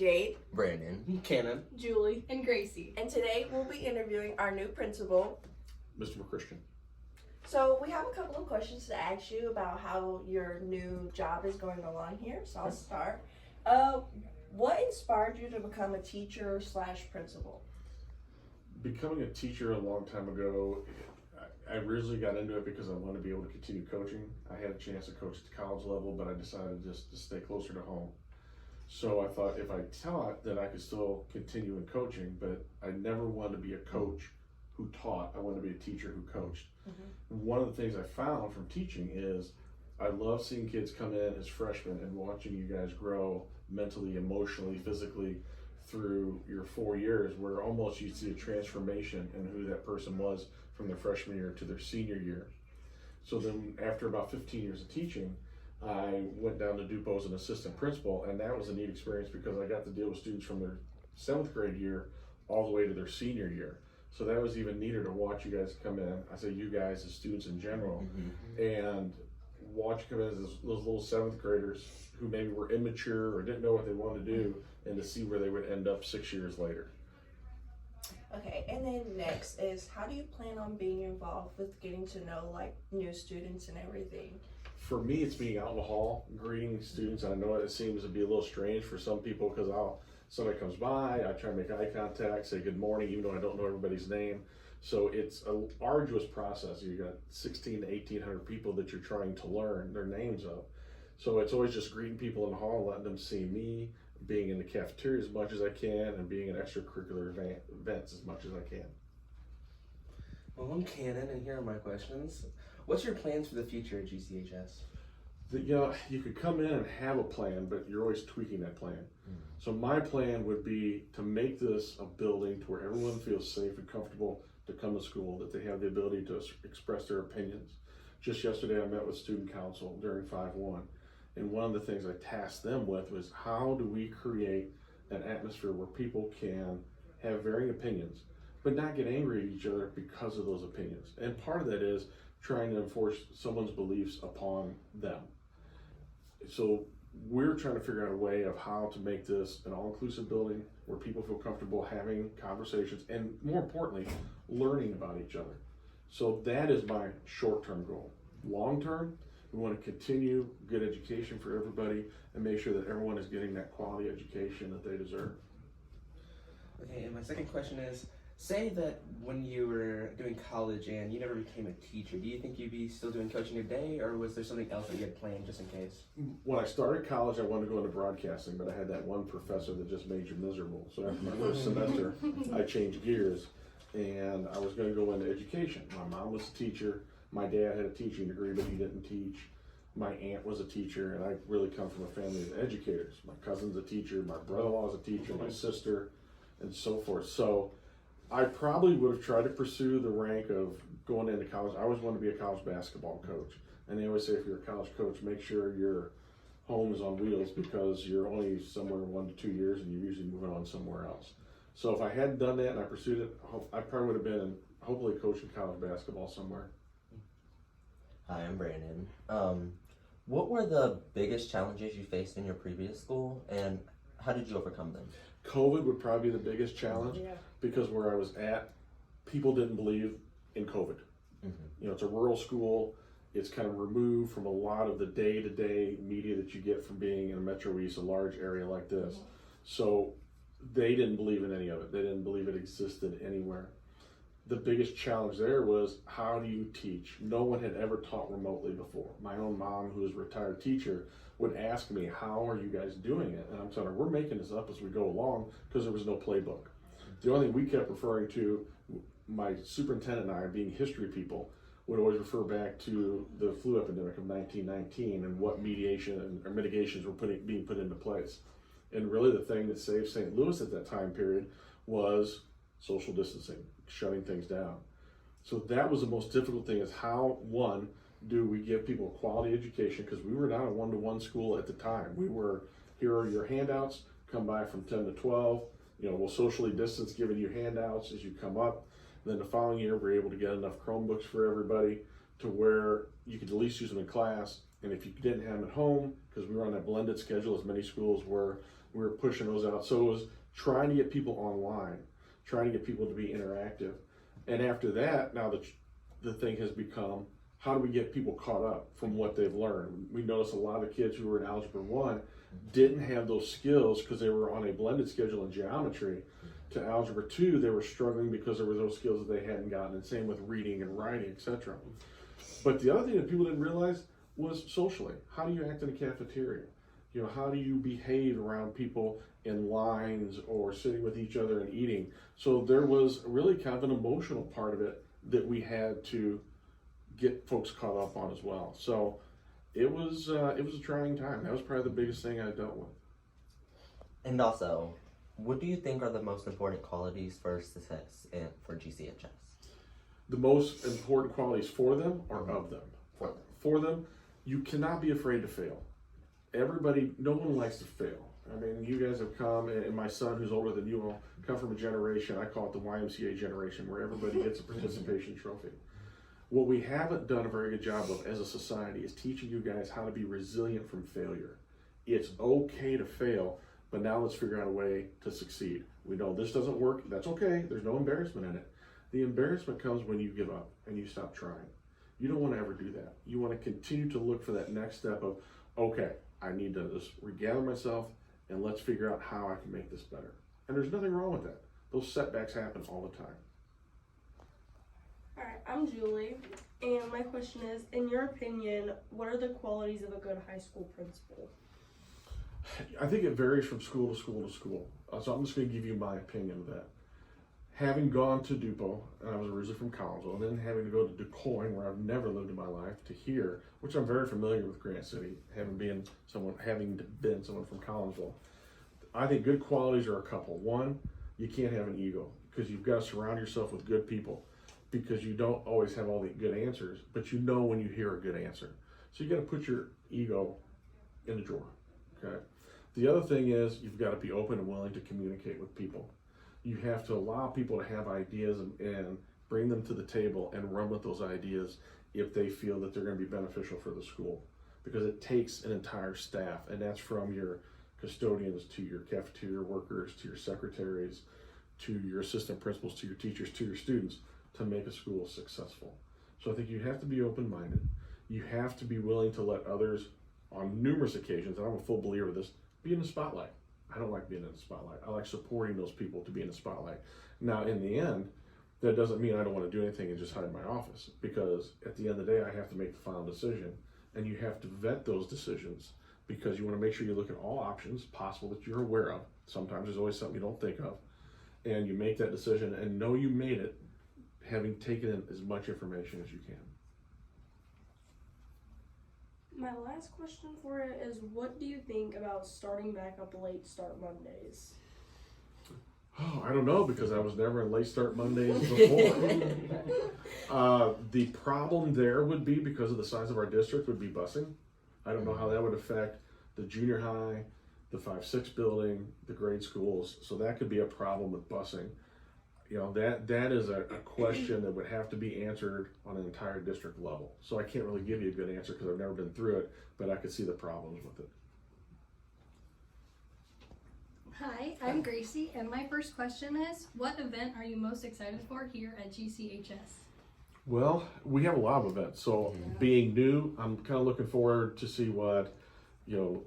Jade, Brandon, Cannon, Julie, and Gracie. and today we'll be interviewing our new principal. Mr. McChristian. So we have a couple of questions to ask you about how your new job is going along here. So I'll start. What inspired you to become a teacher / principal? Becoming a teacher a long time ago, I originally got into it because I wanted to be able to continue coaching. I had a chance to coach at the college level, but I decided just to stay closer to home. So I thought if I taught, that I could still continue in coaching, but I never wanted to be a coach who taught. I wanted to be a teacher who coached. And one of the things I found from teaching is I love seeing kids come in as freshmen and watching you guys grow mentally, emotionally, physically through your 4 years, where almost you'd see a transformation in who that person was from their freshman year to their senior year. So then after about 15 years of teaching, I went down to Dupo as an assistant principal, and that was a neat experience because I got to deal with students from their 7th grade year all the way to their senior year. So that was even neater to watch you guys come in. I say you guys as students in general, and watch you come in as those little 7th graders who maybe were immature or didn't know what they wanted to do, and to see where they would end up 6 years later. Okay, and then next is how do you plan on being involved with getting to know like new students and everything? For me, it's being out in the hall, greeting students. And I know it seems to be a little strange for some people because somebody comes by, I try to make eye contact, say good morning, even though I don't know everybody's name. So it's an arduous process. You got 16 to 1,800 people that you're trying to learn their names of. So it's always just greeting people in the hall, letting them see me, being in the cafeteria as much as I can, and being in extracurricular events as much as I can. well, I'm Cannon, and here are my questions. What's your plans for the future at GCHS? You could come in and have a plan, but you're always tweaking that plan. So my plan would be to make this a building to where everyone feels safe and comfortable to come to school, that they have the ability to express their opinions. Just yesterday I met with student council during 5-1, and one of the things I tasked them with was how do we create an atmosphere where people can have varying opinions, but not get angry at each other because of those opinions. And part of that is trying to enforce someone's beliefs upon them. So we're trying to figure out a way of how to make this an all-inclusive building where people feel comfortable having conversations and, more importantly, learning about each other. So that is my short-term goal. Long-term, we want to continue good education for everybody and make sure that everyone is getting that quality education that they deserve. Okay, and my second question is, say that when you were doing college and you never became a teacher, do you think you'd be still doing coaching today, or was there something else that you had planned just in case? When I started college, I wanted to go into broadcasting, but I had that one professor that just made you miserable. So after my first semester, I changed gears, and I was going to go into education. My mom was a teacher. My dad had a teaching degree, but he didn't teach. My aunt was a teacher, and I really come from a family of educators. My cousin's a teacher, my brother-in-law is a teacher, my sister, and so forth. So I probably would have tried to pursue the rank of going into college. I always wanted to be a college basketball coach. And they always say if you're a college coach, make sure your home is on wheels because you're only somewhere 1 to 2 years and you're usually moving on somewhere else. So if I hadn't done that and I pursued it, I probably would have been hopefully coaching college basketball somewhere. Hi, I'm Brandon. What were the biggest challenges you faced in your previous school, and how did you overcome them? COVID would probably be the biggest challenge because where I was at, people didn't believe in COVID. It's a rural school. It's kind of removed from a lot of the day-to-day media that you get from being in a Metro East, a large area like this. So they didn't believe in any of it. They didn't believe it existed anywhere. The biggest challenge there was, how do you teach? No one had ever taught remotely before. My own mom, who is a retired teacher, would ask me, how are you guys doing it? And I'm telling her, we're making this up as we go along because there was no playbook. The only thing we kept referring to, my superintendent and I, being history people, would always refer back to the flu epidemic of 1919 and what mediation or mitigations were being put into place. And really the thing that saved St. Louis at that time period was social distancing, shutting things down. So that was the most difficult thing, is how, one, do we give people quality education, because we were not a one-to-one school at the time. We were, here are your handouts, come by from 10 to 12, we'll socially distance giving you handouts as you come up. Then the following year, we're able to get enough Chromebooks for everybody to where you could at least use them in class. And if you didn't have them at home, because we were on that blended schedule as many schools were, We were pushing those out. So it was trying to get people online, trying to get people to be interactive. And after that, now the thing has become, how do we get people caught up from what they've learned? We noticed a lot of the kids who were in Algebra 1 didn't have those skills because they were on a blended schedule in geometry. To Algebra 2, they were struggling because there were those skills that they hadn't gotten, and same with reading and writing, etc. But the other thing that people didn't realize was socially. How do you act in a cafeteria? You know, how do you behave around people in lines or sitting with each other and eating? So there was really kind of an emotional part of it that we had to get folks caught up on as well. So it was a trying time. That was probably the biggest thing I dealt with. And also, what do you think are the most important qualities for success and for GCHS? The most important qualities for them or of them? For them. For them, you cannot be afraid to fail. No one likes to fail. I mean, you guys have come, and my son, who's older than you all, come from a generation, I call it the YMCA generation, where everybody gets a participation trophy. What we haven't done a very good job of as a society is teaching you guys how to be resilient from failure. It's okay to fail, but now let's figure out a way to succeed. We know this doesn't work, that's okay, there's no embarrassment in it. The embarrassment comes when you give up and you stop trying. You don't want to ever do that. You want to continue to look for that next step of, okay, I need to just regather myself and let's figure out how I can make this better. And there's nothing wrong with that. Those setbacks happen all the time. Alright, I'm Julie, and my question is, in your opinion, what are the qualities of a good high school principal? I think it varies from school to school to school. So I'm just going to give you my opinion of that. Having gone to DuPo, and I was originally from Collinsville, and then having to go to DuQuoin, where I've never lived in my life, to here, which I'm very familiar with Grant City, having been someone from Collinsville. I think good qualities are a couple. One, you can't have an ego, because you've got to surround yourself with good people, because you don't always have all the good answers, but you know when you hear a good answer. So you got to put your ego in the drawer, okay? The other thing is you've got to be open and willing to communicate with people. You have to allow people to have ideas and bring them to the table and run with those ideas if they feel that they're going to be beneficial for the school. Because it takes an entire staff, and that's from your custodians to your cafeteria workers, to your secretaries, to your assistant principals, to your teachers, to your students, to make a school successful. So I think you have to be open-minded. You have to be willing to let others, on numerous occasions, and I'm a full believer of this, be in the spotlight. I don't like being in the spotlight. I like supporting those people to be in the spotlight. Now, in the end, that doesn't mean I don't want to do anything and just hide in my office, because at the end of the day, I have to make the final decision, and you have to vet those decisions, because you want to make sure you look at all options possible that you're aware of. Sometimes there's always something you don't think of, and you make that decision and know you made it, having taken in as much information as you can. My last question for it is, what do you think about starting back up late start Mondays? Oh, I don't know, because I was never in late start Mondays before. The problem there would be, because of the size of our district, would be busing. I don't know how that would affect the junior high, the 5-6 building, the grade schools. So that could be a problem with busing. You know, that is a question that would have to be answered on an entire district level. So I can't really give you a good answer because I've never been through it, but I could see the problems with it. Hi, I'm Gracie, and my first question is, what event are you most excited for here at GCHS? Well, we have a lot of events. So being new, I'm kind of looking forward to see what, you know,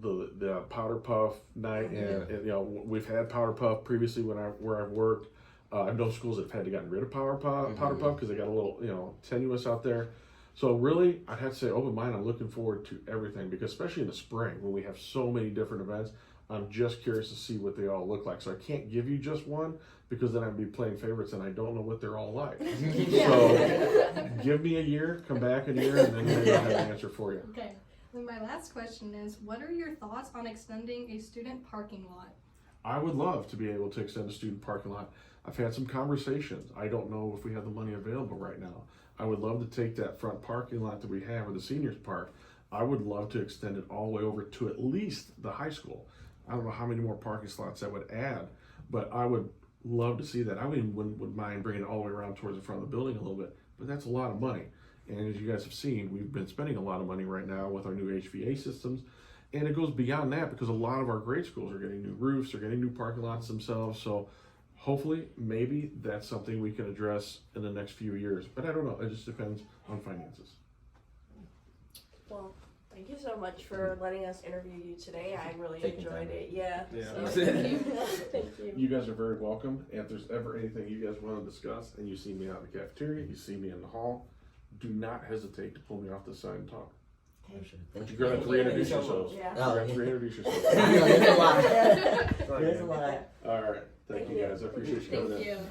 the Powder Puff night, and you know, we've had Powder Puff previously where I've worked. I know schools that have had to gotten rid of Powder Puff because they got a little, you know, tenuous out there. So really, I'd have to say open mind. I'm looking forward to everything, because especially in the spring when we have so many different events, I'm just curious to see what they all look like. So I can't give you just one, because then I'd be playing favorites and I don't know what they're all like. So give me a year, come back a year, and then maybe I'll have an answer for you. Okay. And my last question is, what are your thoughts on extending a student parking lot? I would love to be able to extend a student parking lot. I've had some conversations. I don't know if we have the money available right now. I would love to take that front parking lot that we have, where the seniors park. I would love to extend it all the way over to at least the high school. I don't know how many more parking slots that would add, but I would love to see that. I wouldn't mind bringing it all the way around towards the front of the building a little bit, but that's a lot of money. And as you guys have seen, we've been spending a lot of money right now with our new HVA systems, And it goes beyond that because a lot of our grade schools are getting new roofs, they're getting new parking lots themselves. So hopefully, maybe that's something we can address in the next few years. But I don't know. It just depends on finances. Well, thank you so much for letting us interview you today. I really Taking enjoyed time. it. Yeah. Yeah. So, thank you. Thank you. You guys are very welcome. And if there's ever anything you guys want to discuss and you see me out in the cafeteria, you see me in the hall, do not hesitate to pull me off the side and talk. For sure. But Thank you're going to have to reintroduce Thank you so yourselves. Yeah. You're going to have to reintroduce yourselves. There's a lot. Yeah. There's a lot. All right. Thank you guys. I appreciate you coming in. Thank you.